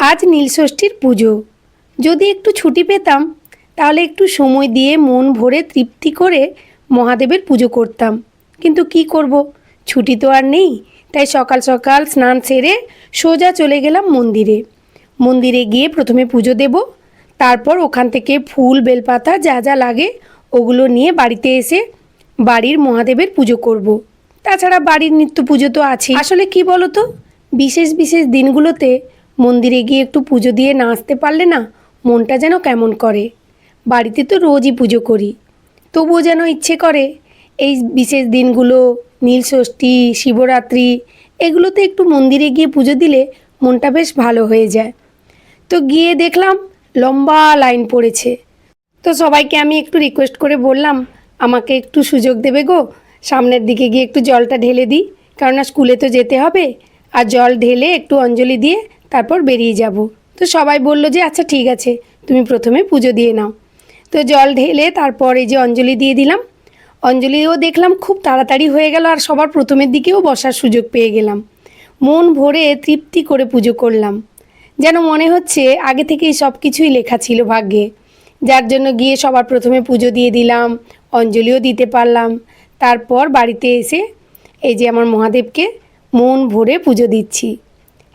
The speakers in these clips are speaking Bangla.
আজ নীলষষ্ঠীর পুজো। যদি একটু ছুটি পেতাম তাহলে একটু সময় দিয়ে মন ভরে তৃপ্তি করে মহাদেবের পুজো করতাম, কিন্তু কি করব, ছুটি তো আর নেই। তাই সকাল সকাল স্নান সেরে সোজা চলে গেলাম মন্দিরে। মন্দিরে গিয়ে প্রথমে পুজো দেব, তারপর ওখান থেকে ফুল বেলপাতা যা যা লাগে ওগুলো নিয়ে বাড়িতে এসে বাড়ির মহাদেবের পুজো করব। তাছাড়া বাড়ির নিত্য পুজো তো আছে। আসলে কি বলো তো, বিশেষ বিশেষ দিনগুলোতে মন্দিরে গিয়ে একটু পুজো দিয়ে না আসতে পারলে না মনটা যেন কেমন করে। বাড়িতে তো রোজই পুজো করি, তবুও যেন ইচ্ছে করে এই বিশেষ দিনগুলো, নীলষষ্ঠী, শিবরাত্রি, এগুলোতে একটু মন্দিরে গিয়ে পুজো দিলে মনটা বেশ ভালো হয়ে যায়। তো গিয়ে দেখলাম লম্বা লাইন পড়েছে। তো সবাইকে আমি একটু রিকোয়েস্ট করে বললাম, আমাকে একটু সুযোগ দেবে গো, সামনের দিকে গিয়ে একটু জলটা ঢেলে দিই, কেননা স্কুলে তো যেতে হবে, আর জল ঢেলে একটু অঞ্জলি দিয়ে তারপর বেরিয়ে যাব। তো সবাই বলল যে আচ্ছা ঠিক আছে, তুমি প্রথমে পুজো দিয়ে নাও। তো জল ঢেলে তারপর এই যে অঞ্জলি দিয়ে দিলাম। অঞ্জলিও দেখলাম খুব তাড়াতাড়ি হয়ে গেল, আর সবার প্রথমের দিকেও বসার সুযোগ পেয়ে গেলাম। মন ভরে তৃপ্তি করে পুজো করলাম, যেন মনে হচ্ছে আগে থেকেই সব কিছুই লেখা ছিল ভাগ্যে। যার জন্য গিয়ে সবার প্রথমে পুজো দিয়ে দিলাম, অঞ্জলিও দিতে পারলাম। তারপর বাড়িতে এসে এই যে আমার মহাদেবকে মন ভরে পুজো দিচ্ছি।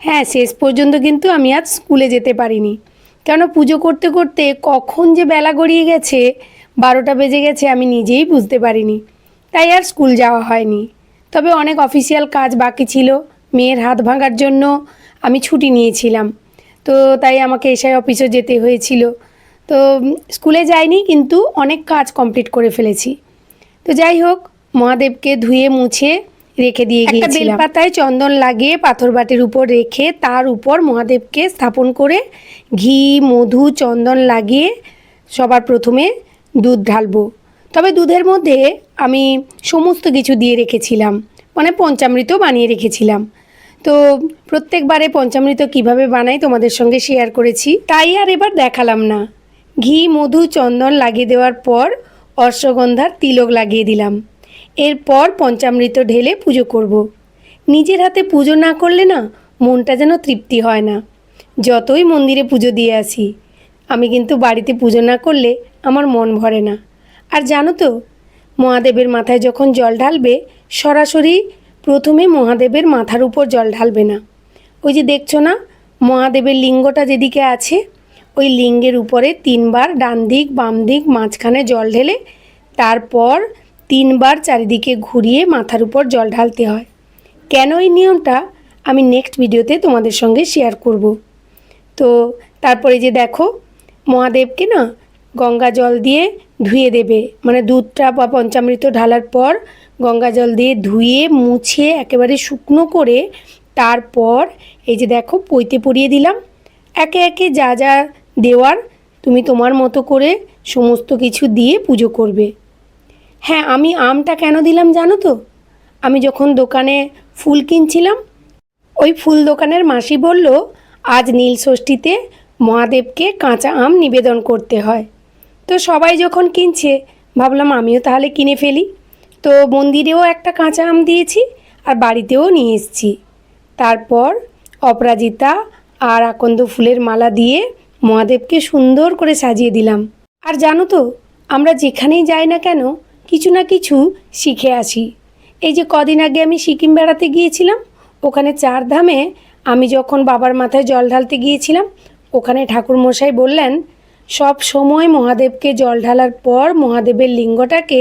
হ্যাঁ, শেষ পর্যন্ত কিন্তু আমি আজ স্কুলে যেতে পারিনি, কেন পুজো করতে করতে কখন যে বেলা গড়িয়ে গেছে, 12টা বেজে গেছে, আমি নিজেই বুঝতে পারিনি। তাই আর স্কুল যাওয়া হয়নি। তবে অনেক অফিসিয়াল কাজ বাকি ছিল, মেয়ের হাত ভাঙার জন্য আমি ছুটি নিয়েছিলাম। তো তাই আমাকে এসআই অফিসে যেতে হয়েছিল। তো স্কুলে যাইনি, কিন্তু অনেক কাজ কমপ্লিট করে ফেলেছি। তো যাই হোক, মহাদেবকে ধুয়ে মুছে রেখে দিয়ে গিয়েছিলাম। একটা বেলপাতায় চন্দন লাগিয়ে পাথর বাটির উপর রেখে তার উপর মহাদেবকে স্থাপন করে ঘি, মধু, চন্দন লাগিয়ে সবার প্রথমে দুধ ঢালবো। তবে দুধের মধ্যে আমি সমস্ত কিছু দিয়ে রেখেছিলাম, মানে পঞ্চামৃত বানিয়ে রেখেছিলাম। তো প্রত্যেকবারে পঞ্চামৃত কিভাবে বানাই তোমাদের সঙ্গে শেয়ার করেছি, তাই আর এবার দেখালাম না। ঘি, মধু, চন্দন লাগিয়ে দেওয়ার পর অশ্বগন্ধার তিলক লাগিয়ে দিলাম। এরপর পঞ্চামৃত ঢেলে পুজো করব। নিজের হাতে পুজো না করলে না মনটা যেন তৃপ্তি হয় না। যতই মন্দিরে পুজো দিয়ে আসি, আমি কিন্তু বাড়িতে পুজো না করলে আমার মন ভরে না। আর জানো তো, মহাদেবের মাথায় যখন জল ঢালবে, সরাসরি প্রথমে মহাদেবের মাথার উপর জল ঢালবে না। ওই যে দেখছো না, মহাদেবের লিঙ্গটা যেদিকে আছে, ওই লিঙ্গের উপরে 3বার ডান দিক, বাম দিক, মাঝখানে জল ঢেলে তারপর 3বার চারিদিকে ঘুরিয়ে মাথার উপর জল ঢালতে হয়। কেন এই নিয়মটা আমি নেক্সট ভিডিওতে তোমাদের সঙ্গে শেয়ার করব। তো তারপরে যে দেখো, মহাদেবকে না গঙ্গা জল দিয়ে ধুয়ে দেবে, মানে দুধটা বা পঞ্চামৃত ঢালার পর গঙ্গা জল দিয়ে ধুয়ে মুছে একেবারে শুকনো করে তারপর এই যে দেখো পৈতে পরিয়ে দিলাম। একে একে যা যা দেওয়ার তুমি তোমার মতো করে সমস্ত কিছু দিয়ে পুজো করবে। হ্যাঁ, আমি আমটা কেন দিলাম জানো তো, আমি যখন দোকানে ফুল কিনছিলাম, ওই ফুল দোকানের মাসি বলল আজ নীলষষ্ঠীতে মহাদেবকে কাঁচা আম নিবেদন করতে হয়। তো সবাই যখন কিনছে, ভাবলাম আমিও তাহলে কিনে ফেলি। তো মন্দিরেও একটা কাঁচা আম দিয়েছি, আর বাড়িতেও নিয়ে এসেছি। তারপর অপরাজিতা আর আকন্দ ফুলের মালা দিয়ে মহাদেবকে সুন্দর করে সাজিয়ে দিলাম। আর জানো তো, আমরা যেখানেই যাই না কেন কিছু না কিছু শিখে আসি। এই যে কদিন আগে আমি সিকিম বেড়াতে গিয়েছিলাম, ওখানে 4 ধামে আমি যখন বাবার মাথায় জল ঢালতে গিয়েছিলাম, ওখানে ঠাকুরমশাই বললেন সব সময় মহাদেবকে জল ঢালার পর মহাদেবের লিঙ্গটাকে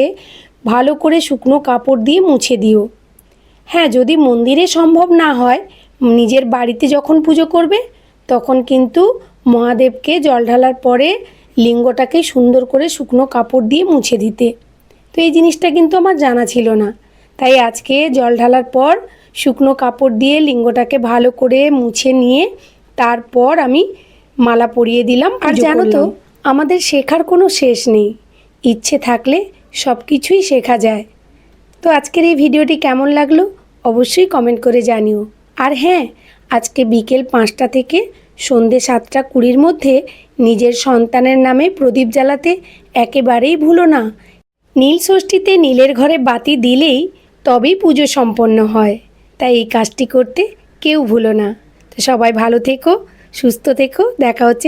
ভালো করে শুকনো কাপড় দিয়ে মুছে দিও। হ্যাঁ, যদি মন্দিরে সম্ভব না হয়, নিজের বাড়িতে যখন পুজো করবে তখন কিন্তু মহাদেবকে জল ঢালার পরে লিঙ্গটাকে সুন্দর করে শুকনো কাপড় দিয়ে মুছে দিতে। তো এই জিনিসটা কিন্তু আমার জানা ছিল না, তাই আজকে জল ঢালার পর শুকনো কাপড় দিয়ে লিঙ্গটাকে ভালো করে মুছে নিয়ে তারপর আমি মালা পরিয়ে দিলাম। আর জানো তো, আমাদের শেখার কোনো শেষ নেই, ইচ্ছে থাকলে সব কিছুই শেখা যায়। তো আজকের এই ভিডিওটি কেমন লাগলো অবশ্যই কমেন্ট করে জানিও। আর হ্যাঁ, আজকে বিকেল 5টা থেকে সন্ধে 7টা 20 মধ্যে নিজের সন্তানের নামে প্রদীপ জ্বালাতে একেবারেই ভুলো না। নীলষষ্ঠীতে নীলের ঘরে বাতি দিলেই তবেই পুজো সম্পন্ন হয়, তাই এই কাজটি করতে কেউ ভুলো না। তো সবাই ভালো থেকো, সুস্থ থেকো, দেখা হচ্ছে